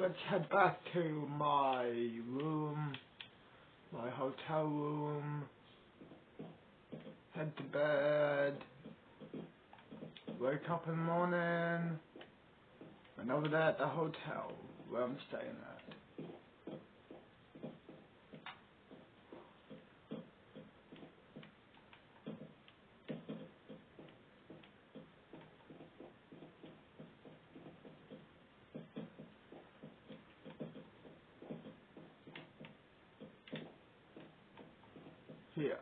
Let's head back to my room, my hotel room, head to bed, wake up in the morning, and over there at the hotel where I'm staying at. Here.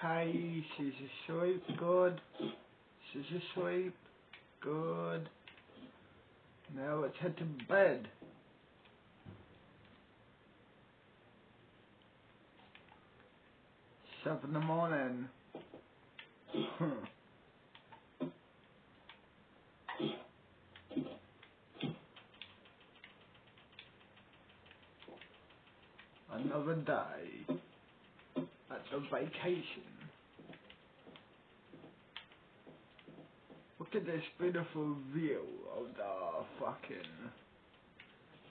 Okay, she's asleep, good. She's asleep, good. Now let's head to bed. It's 7 in the morning. Another day at the vacation. Look at this beautiful view of the fucking,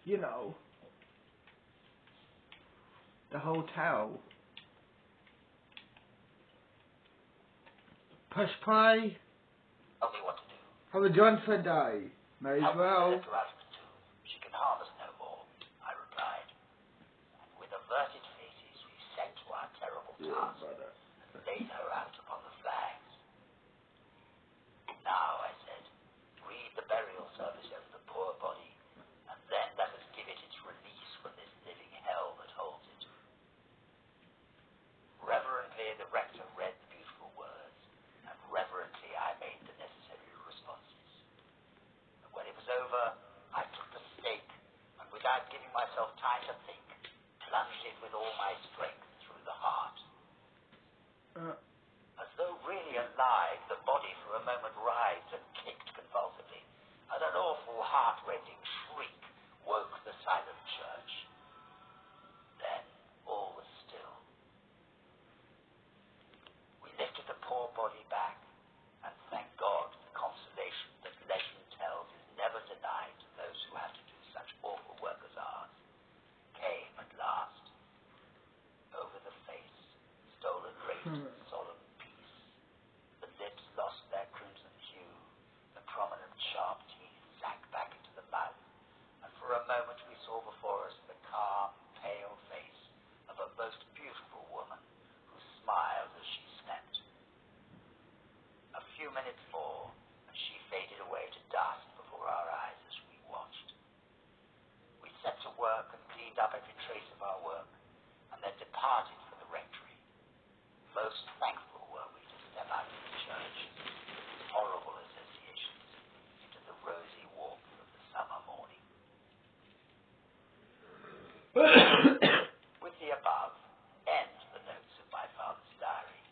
you know, the hotel. Push play. Tell me what to do. Have a joint for a day. May as well. Let her out of the tomb. She can harm us no more, I replied. And with averted faces, we set to our terrible task and laid her out upon the flags. Now, I said, read the burial service over the poor body, and then let us give it its release from this living hell that holds it. Reverently, the rector read the beautiful words, and reverently I made the necessary responses. And when it was over, I took the stake, and without giving myself time to think, plunged it with all my strength through the heart. As though really alive, the body for a moment writhed and kicked convulsively, and an awful heart-rending shriek woke the silent church. Then all was still. We lifted the poor body back, and thank God the consolation that legend tells is never denied to those who have to do such awful work as ours, came at last. Over the face stole a great solemn peace. The lips lost their crimson hue, the prominent sharp teeth sank back into the mouth, and for a moment we saw before us the calm, pale face of a most beautiful woman who smiled as she slept. A few minutes more, and she faded away to dust before our eyes as we watched. We set to work and cleaned up every trace of our work, and then departed for the rectory. Most thankful were we to step out of the church, with horrible associations, into the rosy warmth of the summer morning. With the above end the notes of my father's diary,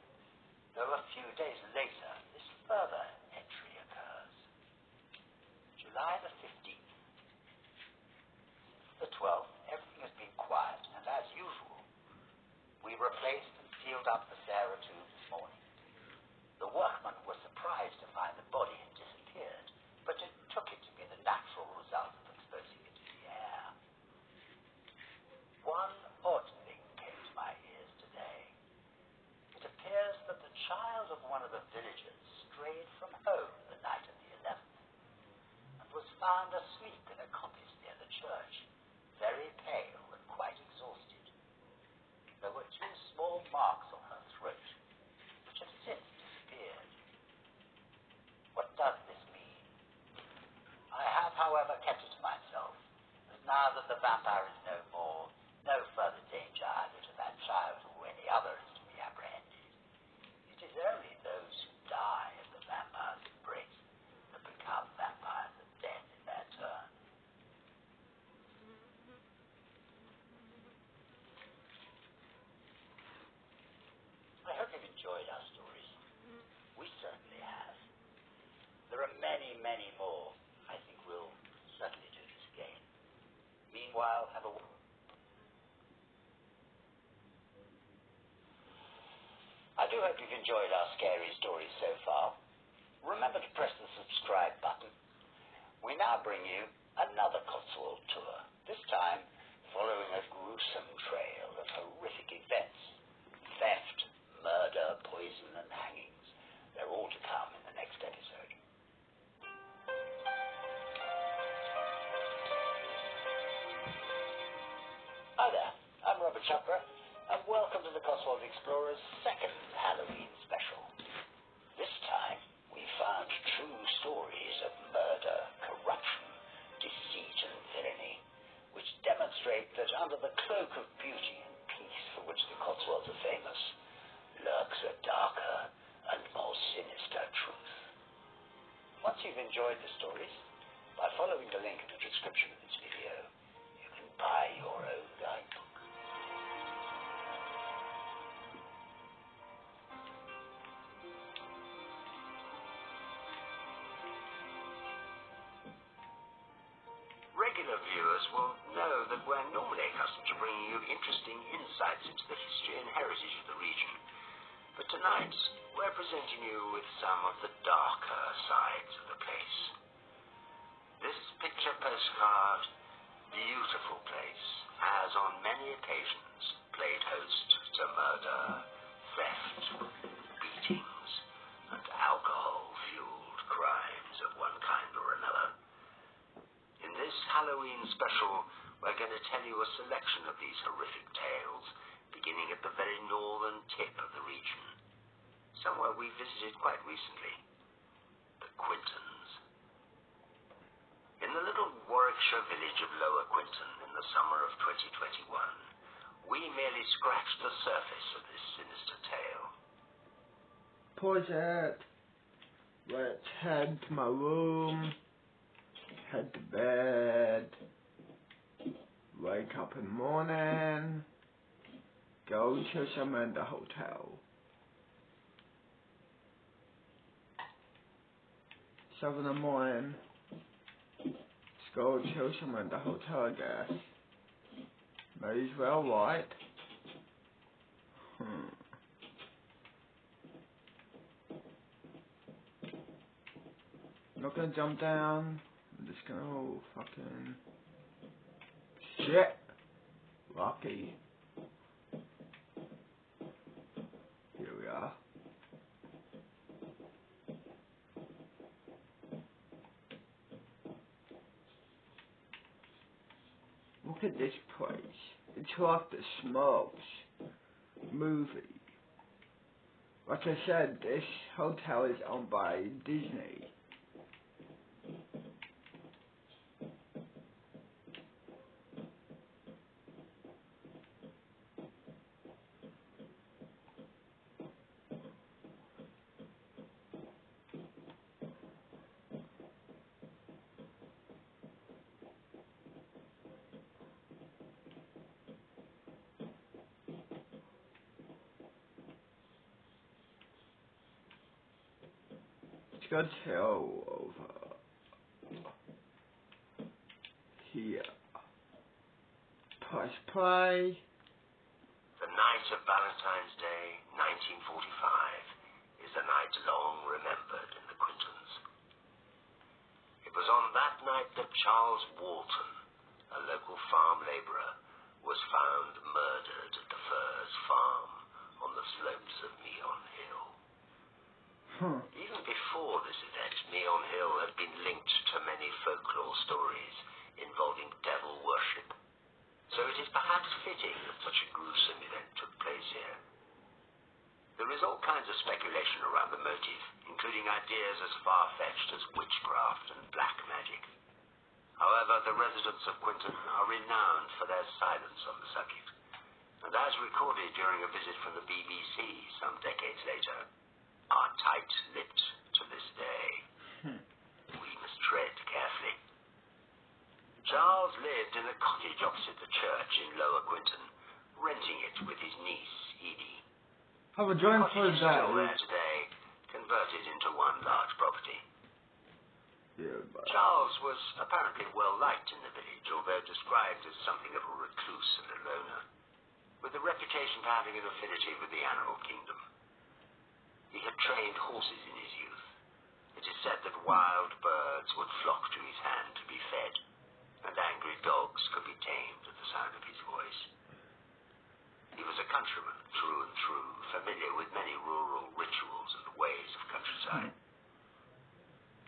though a few days later this further entry occurs. July the 15th. Since the 12th, everything has been quiet, and as usual, we replaced and sealed up the Sarah tomb this morning. The workmen were surprised to find the body had disappeared, but it took it to be the natural result of exposing it to the air. One odd thing came to my ears today. It appears that the child of one of the villagers strayed from home the night of the 11th, and was found asleep in a coppice near the church, very pale and quite exhausted. There were 2 small marks on her throat, which have since disappeared. What does this mean? I have, however, kept it to myself, as now that the vampire is no more, no further danger either to that child or any other is to be apprehended. It is only those who die of the vampire's embrace that become vampires of death in their turn. I hope you've enjoyed our stories. We worthwhile, have a... I do hope you've enjoyed our scary stories so far. Remember to press the subscribe button. We now bring you another Cotswold tour, this time following a gruesome trail of horrific events. Theft, murder, poison, and hangings. They're all to come in the next episode. Hi there, I'm Robert Chupra, and welcome to the Cotswold Explorer's second Halloween special. This time, we found true stories of murder, corruption, deceit, and villainy, which demonstrate that under the cloak of beauty and peace for which the Cotswolds are famous, lurks a darker and more sinister truth. Once you've enjoyed the stories, by following the link in the description of this video, you can buy your own guidebook. Regular viewers will know that we're normally accustomed to bringing you interesting insights into the history and heritage of the region. But tonight, we're presenting you with some of the darker sides of the place. This picture postcard, beautiful place, has on many occasions played host to murder, theft, beatings, and alcohol-fueled crimes of one kind or another. In this Halloween special, we're going to tell you a selection of these horrific tales, beginning at the very northern tip of the region, somewhere we visited quite recently, the Quintons. In the little Warwickshire village of Lower Quinton in the summer of 2021, we merely scratched the surface of this sinister tale. Pause it. Let's head to my room. Head to bed. Wake up in the morning. Go to some in the hotel. 7 in the morning. Let's go to some in the hotel, I guess. May as well, right? Not gonna jump down. I'm just gonna, oh, fucking shit. Lucky. Here we are. Look at this place. It's like the Smokes movie. Like I said, this hotel is owned by Disney. Let's go over here. Press play. The night of Valentine's Day, 1945, is a night long remembered in the Quintons. It was on that night that Charles Walton, a local farm labourer, was found murdered at the Firs farm on the slopes of Meon Hill. Even before this event, Meon Hill had been linked to many folklore stories involving devil worship. So it is perhaps fitting that such a gruesome event took place here. There is all kinds of speculation around the motive, including ideas as far-fetched as witchcraft and black magic. However, the residents of Quinton are renowned for their silence on the subject, and as recorded during a visit from the BBC some decades later, are tight-lipped to this day. We must tread carefully. Charles lived in a cottage opposite the church in Lower Quinton, renting it with his niece, Edie. Have a drink for the cottage is that. still there today, converted into one large property. Yeah, but Charles was apparently well liked in the village, although described as something of a recluse and a loner, with a reputation for having an affinity with the animal kingdom. He had trained horses in his youth. It is said that wild birds would flock to his hand to be fed, and angry dogs could be tamed at the sound of his voice. He was a countryman, through and through, familiar with many rural rituals and the ways of countryside.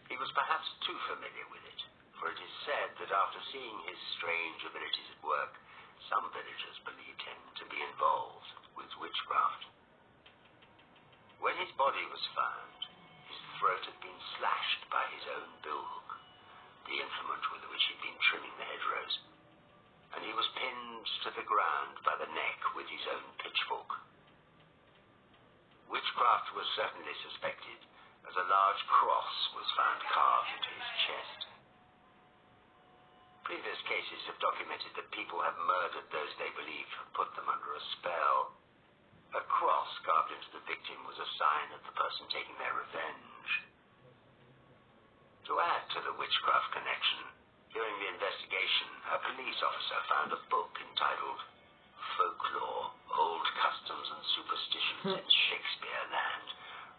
He was perhaps too familiar with it, for it is said that after seeing his strange abilities at work, some villagers believed him to be involved with witchcraft. When his body was found, his throat had been slashed by his own billhook, the implement with which he'd been trimming the hedgerows, and he was pinned to the ground by the neck with his own pitchfork. Witchcraft was certainly suspected, as a large cross was found carved into his chest. Previous cases have documented that people have murdered those they believe have put them under a spell. A cross carved into the victim was a sign of the person taking their revenge. To add to the witchcraft connection, during the investigation, a police officer found a book entitled Folklore, Old Customs and Superstitions in Shakespeare Land,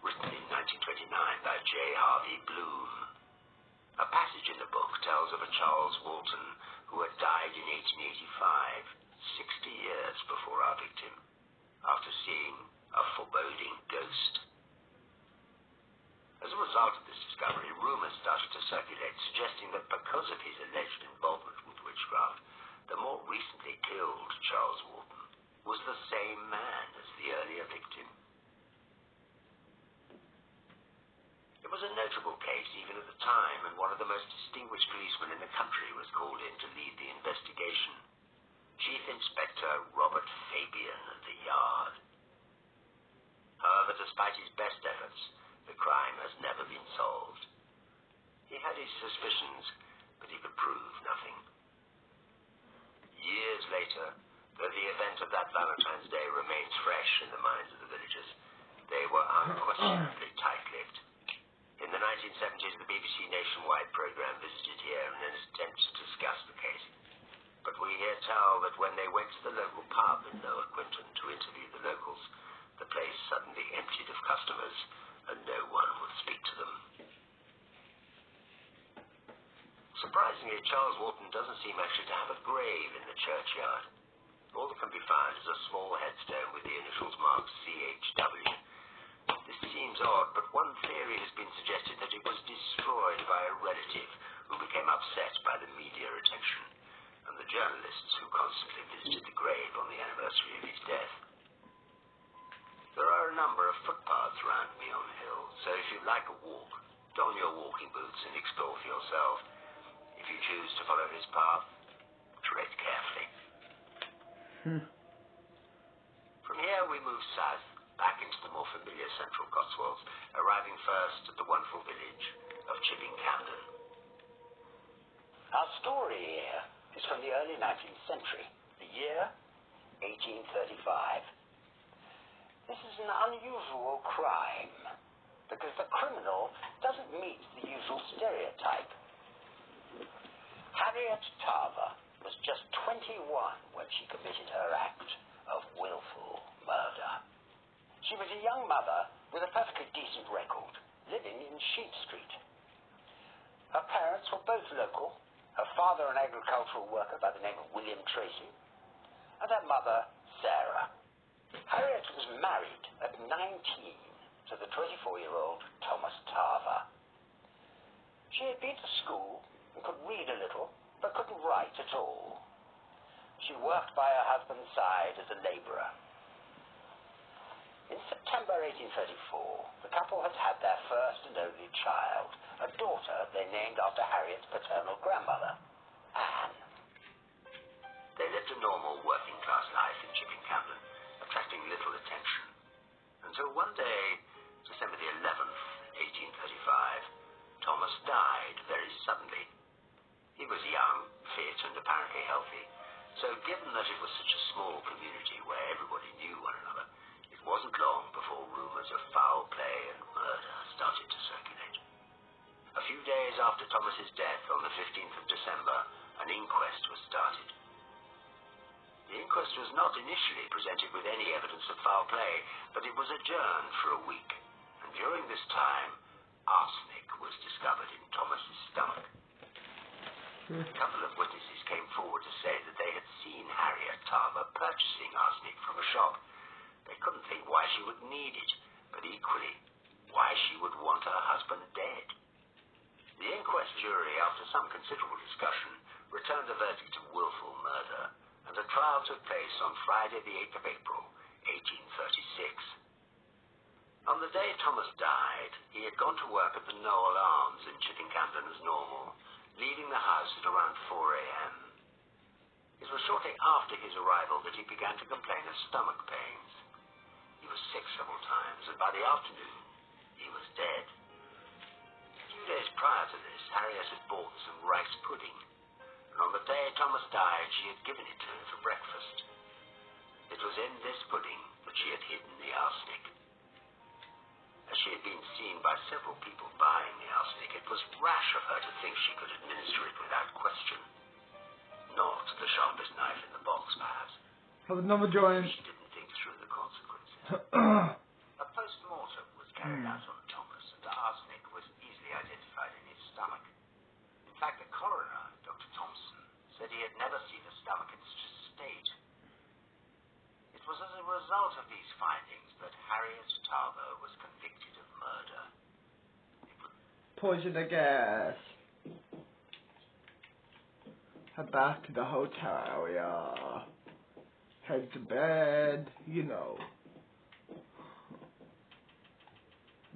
written in 1929 by J. Harvey Bloom. A passage in the book tells of a Charles Walton who had died in 1885, 60 years before our victim, after seeing a foreboding ghost. As a result of this discovery, rumors started to circulate suggesting that because of his alleged involvement with witchcraft, the more recently killed Charles Walton was the same man as the earlier victim. It was a notable case even at the time, and one of the most distinguished policemen in the country was called in to lead the investigation. Chief Inspector Robert Fabian of the Yard. However, despite his best efforts, the crime has never been solved. He had his suspicions, but he could prove nothing. Years later, though the event of that Valentine's Day remains fresh in the minds of the villagers, they were unquestionably tight-lipped. In the 1970s, the BBC nationwide program visited here in an attempt to discuss the case. But we hear tell that when they went to the local pub in Lower Quinton to interview the locals, the place suddenly emptied of customers, and no one would speak to them. Surprisingly, Charles Walton doesn't seem actually to have a grave in the churchyard. All that can be found is a small headstone with the initials marked CHW. This seems odd, but one theory has been suggested that it was destroyed by a relative who became upset by the media attention and the journalists who constantly visited the grave on the anniversary of his death. There are a number of footpaths around Meon Hill, so if you'd like a walk, don your walking boots and explore for yourself. If you choose to follow his path, tread carefully. From here we move south, back into the more familiar central Cotswolds, arriving first at the wonderful village of Chiving Camden. Our story here is from the early 19th century, the year 1835. This is an unusual crime, because the criminal doesn't meet the usual stereotype. Harriet Tarver was just 21 when she committed her act of willful murder. She was a young mother with a perfectly decent record, living in Sheep Street. Her parents were both local, her father an agricultural worker by the name of William Tracy, and her mother, Sarah. Harriet was married at 19 to the 24-year-old Thomas Tarver. She had been to school and could read a little, but couldn't write at all. She worked by her husband's side as a labourer. In September 1834, the couple had had their first and only child, a daughter they named after Harriet's paternal grandmother, Anne. They lived a normal working-class life in Chiving Camden, attracting little attention, until one day, December the 11th, 1835, Thomas died very suddenly. He was young, fit, and apparently healthy, so given that it was such a small community where everybody knew one another, it wasn't long before rumors of foul play and murder started to circulate. A few days after Thomas's death, on the 15th of December, an inquest was started. The inquest was not initially presented with any evidence of foul play, but it was adjourned for a week, and during this time, arsenic was discovered in Thomas's stomach. A couple of witnesses came forward to say that they had seen Harriet Tarver purchasing arsenic from a shop. They couldn't think why she would need it, but equally, why she would want her husband dead. The inquest jury, after some considerable discussion, returned a verdict of willful murder, and the trial took place on Friday the 8th of April, 1836. On the day Thomas died, he had gone to work at the Noel Arms in Chiving Camden as normal, leaving the house at around 4 a.m. It was shortly after his arrival that he began to complain of stomach pains. He was sick several times, and by the afternoon, he was dead. A few days prior to this, Harriet had bought some rice pudding, and on the day Thomas died, she had given it to him for breakfast. It was in this pudding that she had hidden the arsenic. As she had been seen by several people buying the arsenic, it was rash of her to think she could administer it without question. Not the sharpest knife in the box, perhaps. Have another joint. She didn't think through the consequences. A post-mortem was carried out on Thomas, and the arsenic was easily identified in his stomach. In fact, the coroner, Dr. Thompson, said he had never seen a stomach in such a state. It was as a result of these findings that Harriet Tarver was convicted of murder. Poison the gas. Head back to the hotel area. Head to bed, you know.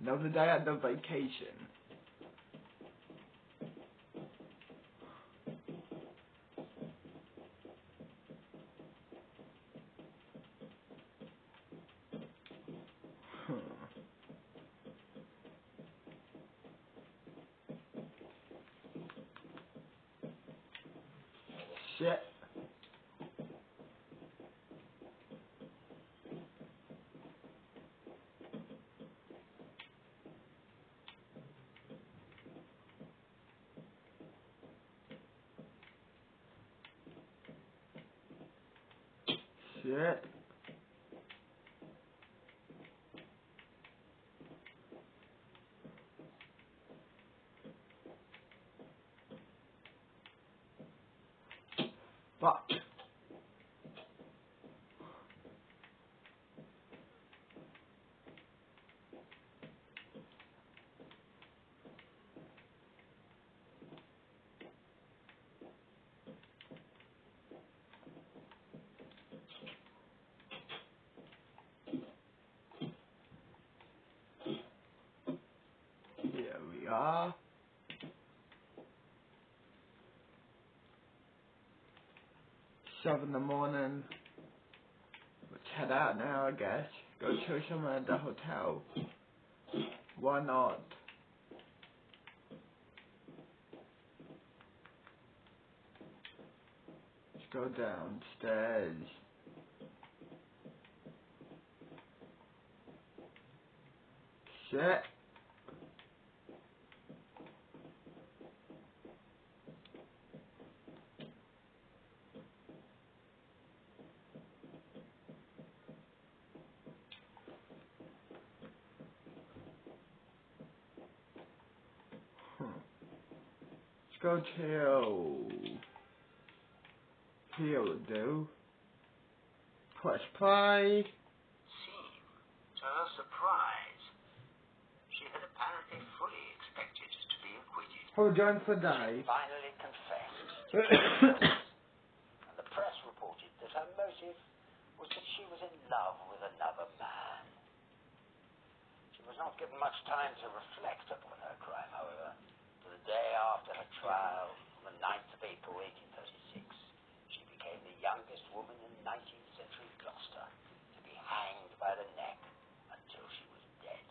Another day at the vacation. Shit. Shit. Fuck. Here we are. Seven in the morning. Let's head out now, I guess. Go chill somewhere at the hotel. Why not? Let's go downstairs. Shit. Let's go chill. Here will do. Press play. To her surprise, she had apparently fully expected to be acquitted. Hold on for day. Finally confessed to and the press reported that her motive was that she was in love with another man. She was not given much time to reflect upon her crime, however. The day after her trial, on the 9th of April 1836, she became the youngest woman in 19th century Gloucester to be hanged by the neck until she was dead.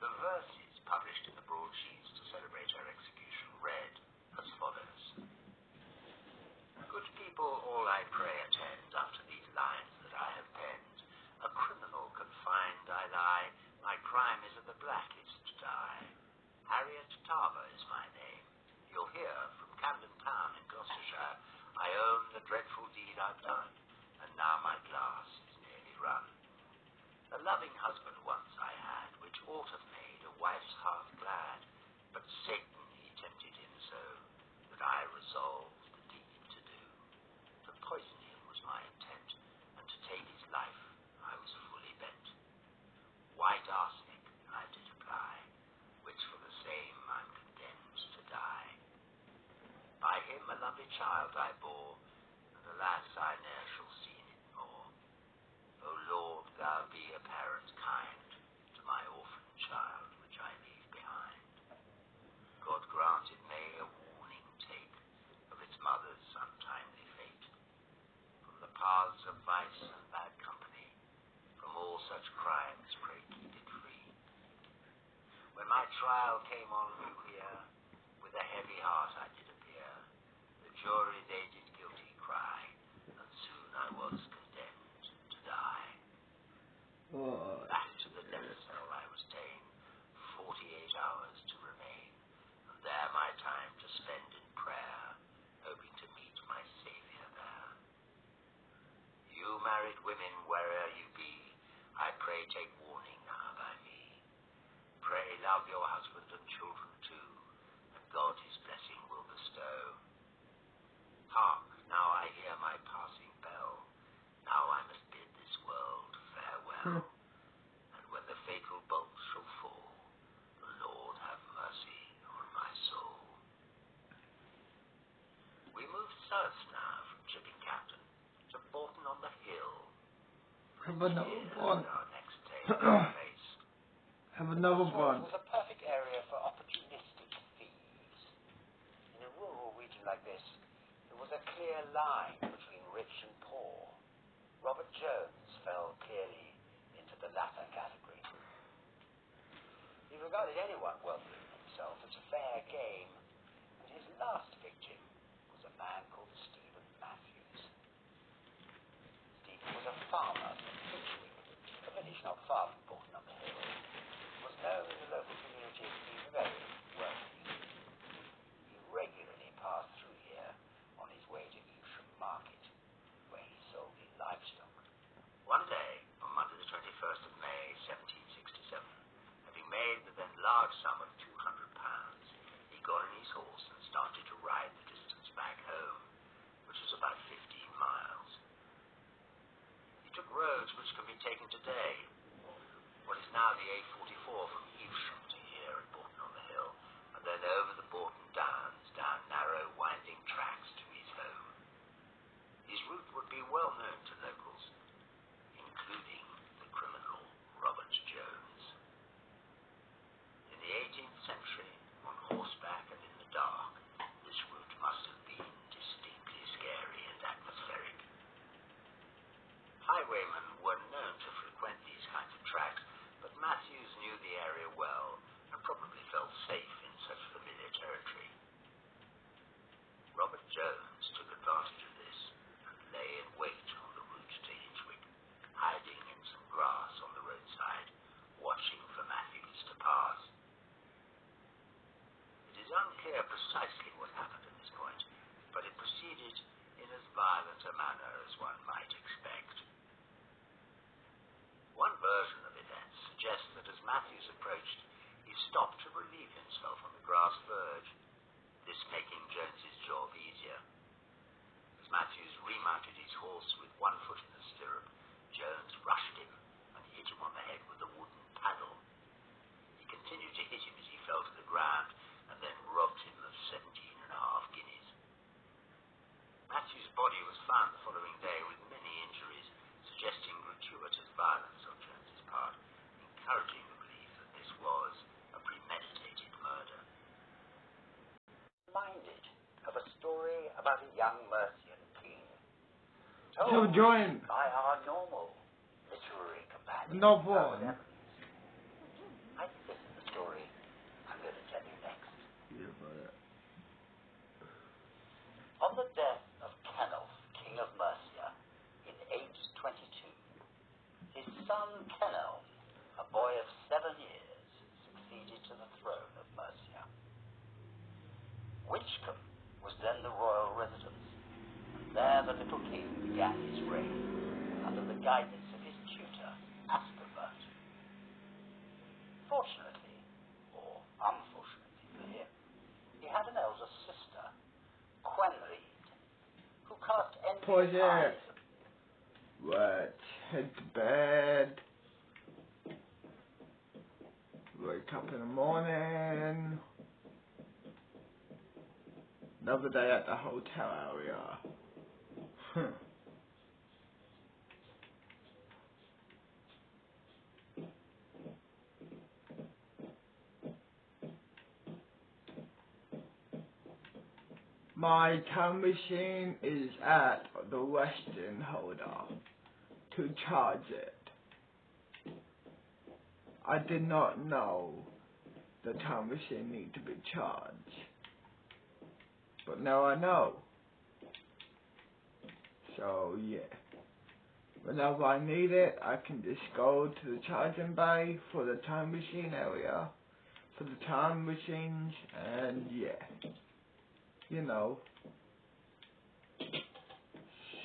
The verses published in the broadsheets to celebrate her execution read as follows. Good people, all I pray attend after these lines that I have penned. A criminal confined I lie, my crime is of the blackest dye. mead I've done, and now my glass is nearly run. A loving husband once I had, which ought have made a wife's heart glad, but Satan he tempted him so, that I resolved the deed to do. To poison him was my intent, and to take his life I was fully bent. White arsenic I did apply, which for the same I'm condemned to die. By him a lovely child I bore, and alas I ne'er shall see it more. O Lord, thou be a parent kind to my orphan child which I leave behind. God grant it may a warning take of its mother's untimely fate, from the paths of vice and bad company, from all such crimes pray keep it free. When my trial came on clear, with a heavy heart I did appear. The jury they did guilty cry, and soon I was condemned to die. Back to the death cell I was ta'en, 48 hours to remain, and there my time to spend in prayer, hoping to meet my Saviour there. You married women, where'er you be, I pray take warning now by me. Pray love your husband and children too, and God his blessing will bestow. Hark, now I hear my passing bell, now I must bid this world farewell. And when the fatal bolt shall fall, the Lord have mercy on my soul. We move south now from Chiving Camden to Bolton on the Hill. Have another one. Our next tale will face. Have another It one. was a perfect area for opportunistic thieves. In a rural region like this, there was a clear line between rich and poor. Robert Jones fell clearly into the latter category. He regarded anyone wealthy than himself as fair game, and his last victim was a man called Stephen Matthews. Stephen was a farmer from Finchwick, a village not far from Bolton on the Hill. He was known in the local community to be very wealthy. He regularly passed through here on his way to Evesham Market, where he sold his livestock. One day, on Monday the 21st of May, 1767, having made the then large sum of £200, he got on his horse and started to ride the distance back home, which was about 15 miles. He took roads which can be taken today, what is now the A44 from Evesham to here at Bolton on the Hill, and then over the Bolton Downs, down narrow winding tracks to his home. His route would be well known to locals, including the criminal Robert Jones. In the 18th century, on horseback and in the dark, this route must have been distinctly scary and atmospheric. Highwaymen were known to frequent these kinds of tracks, but Matthews knew the area well and probably felt safe in such familiar territory. Robert Jones took advantage of this and lay in wait on the route to Hinchwick, hiding in some grass on the roadside, watching for Matthews to pass. It is unclear precisely what happened at this point, but it proceeded in as violent a manner as one might expect. One version of events suggests that as Matthews approached, he stopped to relieve himself on the grass verge, this making Jones's job easier. As Matthews remounted his horse with one foot in the stirrup, Jones rushed him and hit him on the head with a wooden paddle. He continued to hit him as he fell to the ground, and then robbed him of 17.5 guineas. Matthews' body was found the following day with many injuries, suggesting gratuitous violence on Jones's part, encouraging the belief that this was a premeditated murder. Reminded of a story about a young Mercian king, So told join. by our normal literary companion, No Herbert one. Evans. I think this is the story I'm going to tell you next. On the death of Kenulf, king of Mercia, in 822, his son Kenulf, a boy of 7 years, succeeded to the throne of Mercia. Winchcombe was then the royal residence, and there the little king began his reign under the guidance of his tutor, Aspervert. Fortunately, or unfortunately for him, he had an elder sister, Quenried, who cast envious eyes. Let's head to bed. Wake up in the morning. Another day at the hotel area. My time machine is at the Western holder to charge it. I did not know the time machine need to be charged, but now I know. So yeah, whenever I need it, I can just go to the charging bay for the time machine area, for the time machines, and yeah, you know,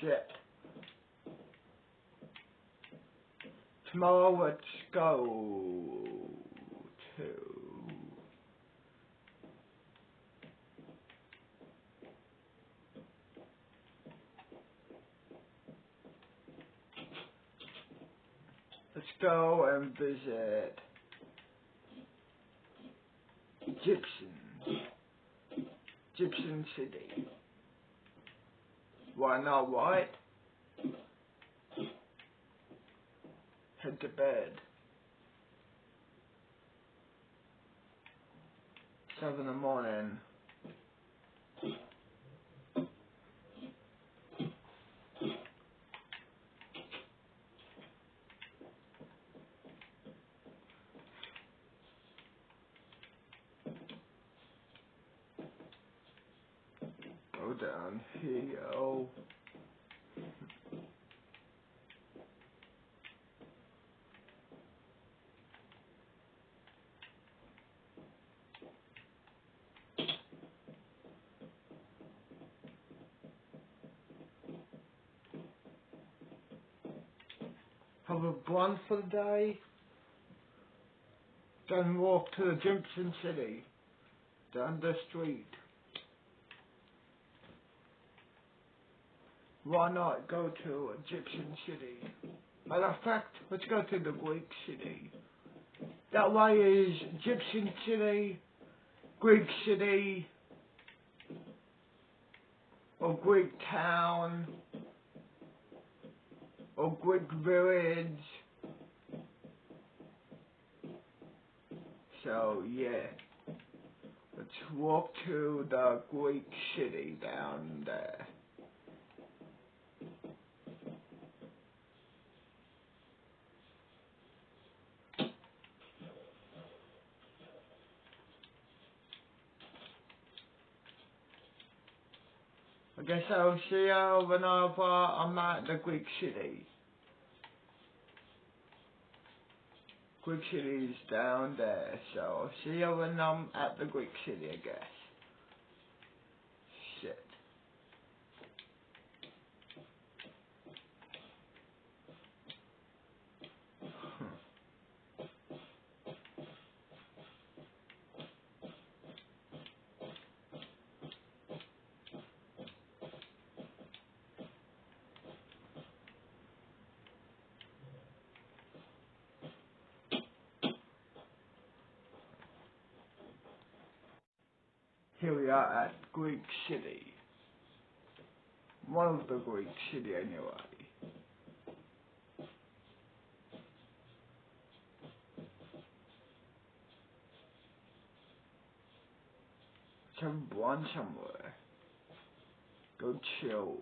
shit. Tomorrow, let's go to let's go and visit Gibson City. Why not, right? Head to bed. 7 in the morning. Go down here. Have a blunt for the day. Then walk to the Gibson City. Down the street. Why not go to Egyptian City? Matter of fact, let's go to the Greek City. That way is Egyptian City, Greek City, or Greek Town, or Greek Village. So yeah, let's walk to the Greek City down there. I guess I'll see you whenever I'm at the Greek City. Greek City is down there, so I'll see you when I'm at the Greek City, I guess. Shit. Here we are at Greek City. One of the Greek City anyway. Let's have one somewhere. Go chill.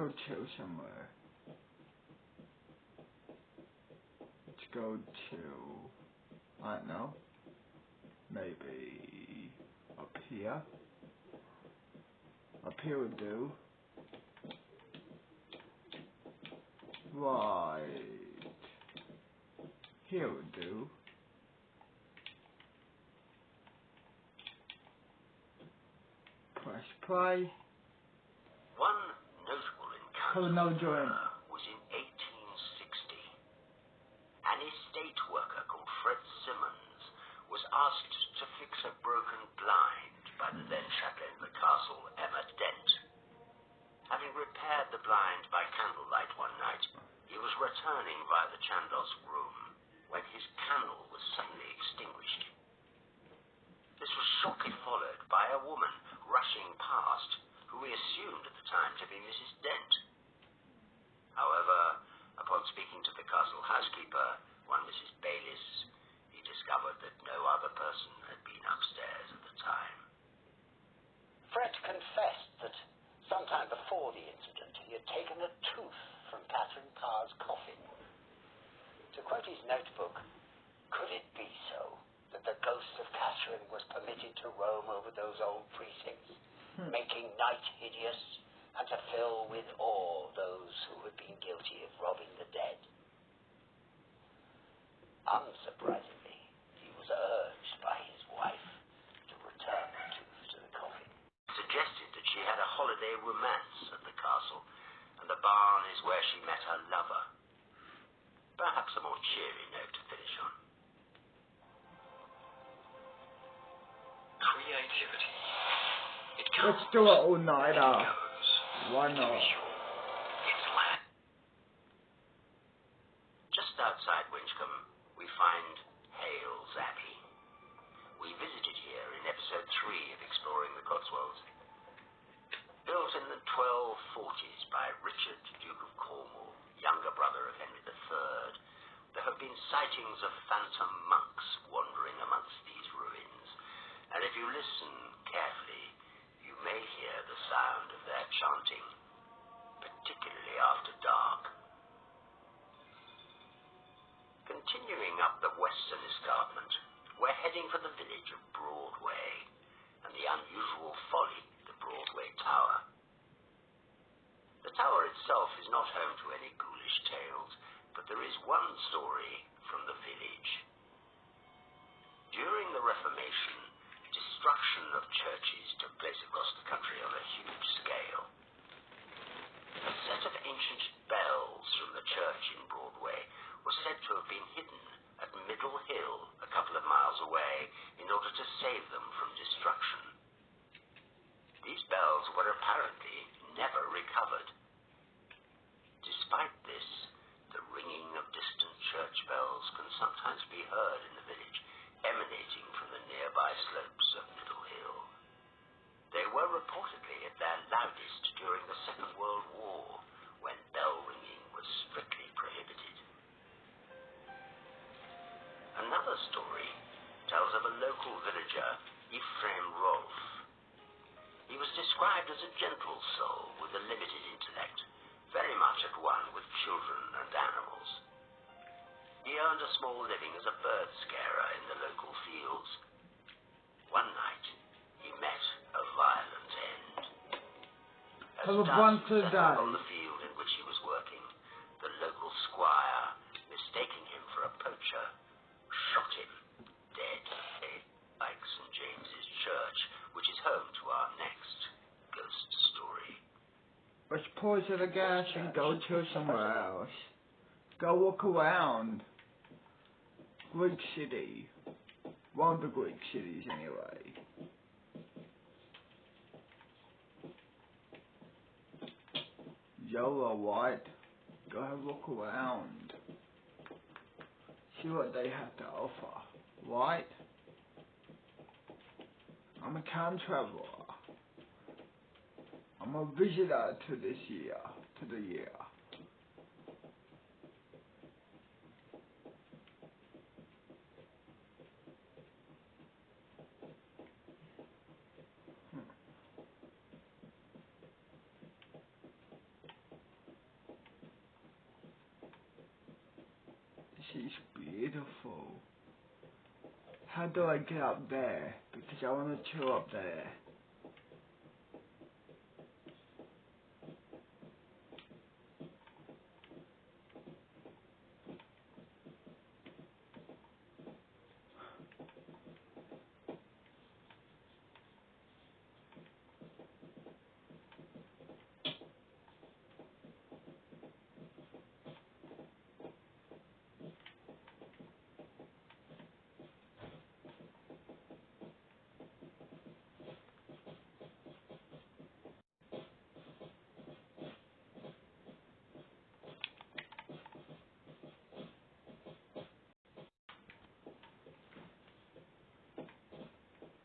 go chill somewhere. Let's go to, I don't know, maybe up here. Up here would do. Right. Here would do. Press play. One notable Have encounter another join. was in 1860. An estate worker called Fred Simmons was asked to fix a broken blind by the then chaplain of the castle, Emma Dent. Having repaired the blind by candlelight one night, he was returning via the Chandos room when his candle was suddenly extinguished. This was shortly followed by a woman rushing past, who we assumed at the time to be Mrs. Dent. However, upon speaking to the castle housekeeper, one Mrs. Bayliss, he discovered that no other person had been upstairs at the time. Fred confessed that sometime before the incident, he had taken a tooth from Catherine Parr's coffin. To quote his notebook, could it be so that the ghost of Catherine was permitted to roam over those old precincts, making night hideous, and to fill with awe those who had been guilty of robbing the dead? Unsurprisingly, he was urged by his wife to return the tooth to the coffin. Suggested that she had a holiday romance at the castle, and the barn is where she met her lover. Perhaps a more cheery note to finish on. Creativity. It comes. Let's do it all night. Why not? It's land. Just outside Winchcombe, we find Hales Abbey. We visited here in episode 3 of Exploring the Cotswolds. Built in the 1240s by Richard, Duke of Cornwall, younger brother of Henry III, there have been sightings of phantom monks wandering amongst these ruins, and if you listen carefully, you may hear the sound of their chanting, particularly after dark. Continuing up the western escarpment, we're heading for the village of Broadway, and the unusual folly, the Broadway Tower. The tower itself is not home to any ghoulish tales, but there is one story from the village. During the Reformation, destruction of churches took place across the country on a huge scale. A set of ancient bells from the church in Broadway was said to have been hidden at Middle Hill, a couple of miles away, in order to save them from destruction. These bells were apparently never recovered. Despite this, the ringing of distant church bells can sometimes be heard in the village, emanating from the nearby slopes of Middle Hill. They were reportedly at their loudest during the Second World War, when bell ringing was strictly prohibited. Another story tells of a local villager, Ephraim Rolfe. He was described as a gentle soul with a limited intellect, very much at one with children and animals. He earned a small living as a bird scarer in the local fields. One night, he met a violent end. As dust settled on the field in which he was working, the local squire, mistaking him for a poacher, shot him dead like St. James's Church, which is home to our next ghost story. Let's pause at the gas and go to somewhere else. Go walk around. Greek city. One of the Greek cities, anyway. Yellow, white. Go have a look around. See what they have to offer. Right? I'm a time traveler. I'm a visitor to this year, to the year. She's beautiful. How do I get up there? Because I want to chill up there.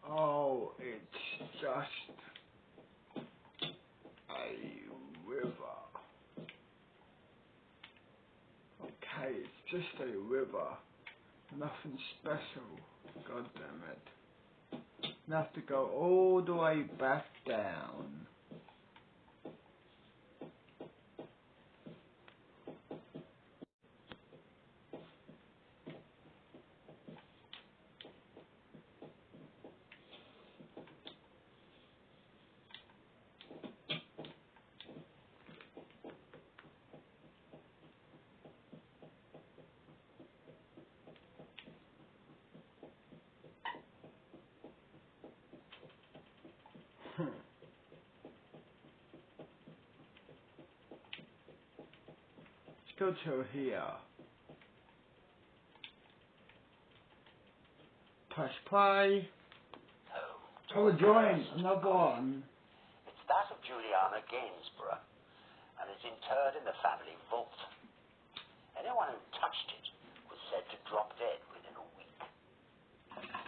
Oh, it's just a river. Okay, it's just a river. Nothing special. God damn it. I have to go all the way back down. Let's go to here. Press play. Oh, join another one. It's that of Juliana Gainsborough, and is interred in the family vault. Anyone who touched it was said to drop dead within a week.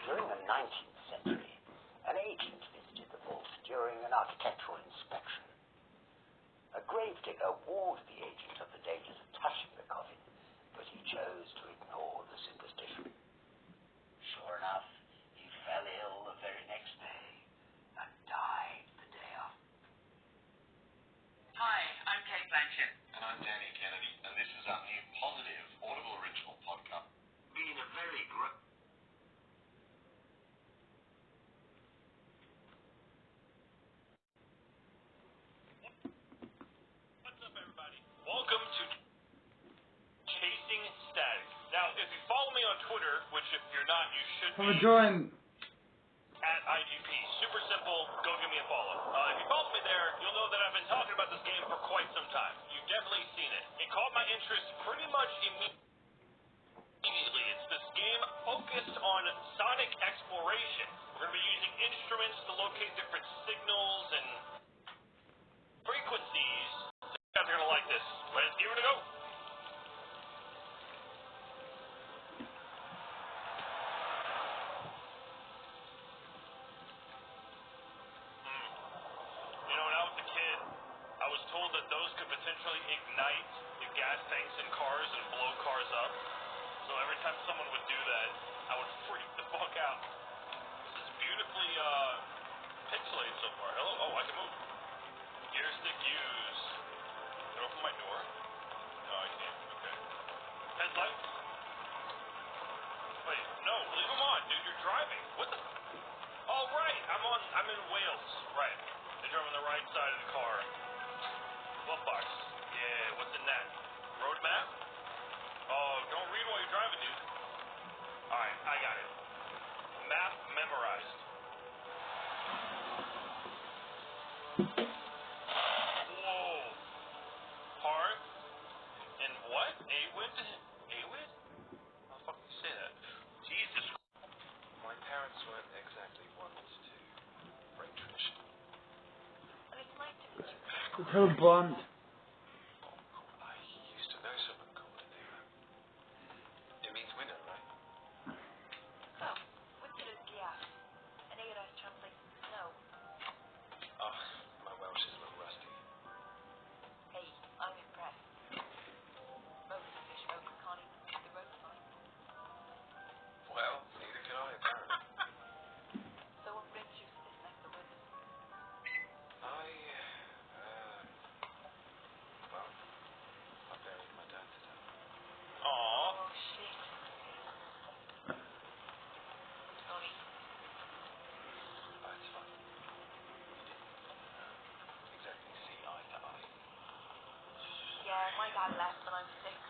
During the 19th century, an agent visited the vault during an architectural inspection. A gravedigger warned the agent of the dangers of touching the coffin, but he chose to ignore the superstition. Sure enough, he fell ill the very next day and died the day after. Hi, I'm Kate Blanchett. And I'm Danny Kennedy, and this is our new positive Audible original podcast. Been a very great... What's up, everybody? Welcome to Chasing Static. Now, if you follow me on Twitter, which if you're not, you should Come be, join. at IGP. Super simple. Go give me a follow. If you follow me there, you'll know that I've been talking about this game for quite some time. You've definitely seen it. It caught my interest pretty much immediately. It's this game focused on sonic exploration. We're going to be using instruments to locate different signals and frequencies. You guys are going to like this. Let's give it a go. You know, when I was a kid, I was told that those could potentially ignite the gas tanks in cars and blow cars up. So every time someone would do that, I would freak the fuck out. This is beautifully pixelated so far. Hello? Oh, I can move. Gear stick used. Can I open my door? No, I can't. Okay. Headlights? Wait, no, leave them on, dude. You're driving. What the? Oh, right. I'm in Wales. Right. They drove on the right side of the car. Glove box. Yeah, what's in that? Road map? Oh, don't read while you're driving, dude. Alright, I got it. Map memorized. Whoa. Park? And what? Aywid? Aywid? How the fuck did you say that? Jesus. My parents weren't exactly ones to break tradition. Go to Bond. I used to know someone called Anira. It means winner, right? Oh, my Welsh is a little rusty. Well, neither can I, apparently. I had left when I'm 6.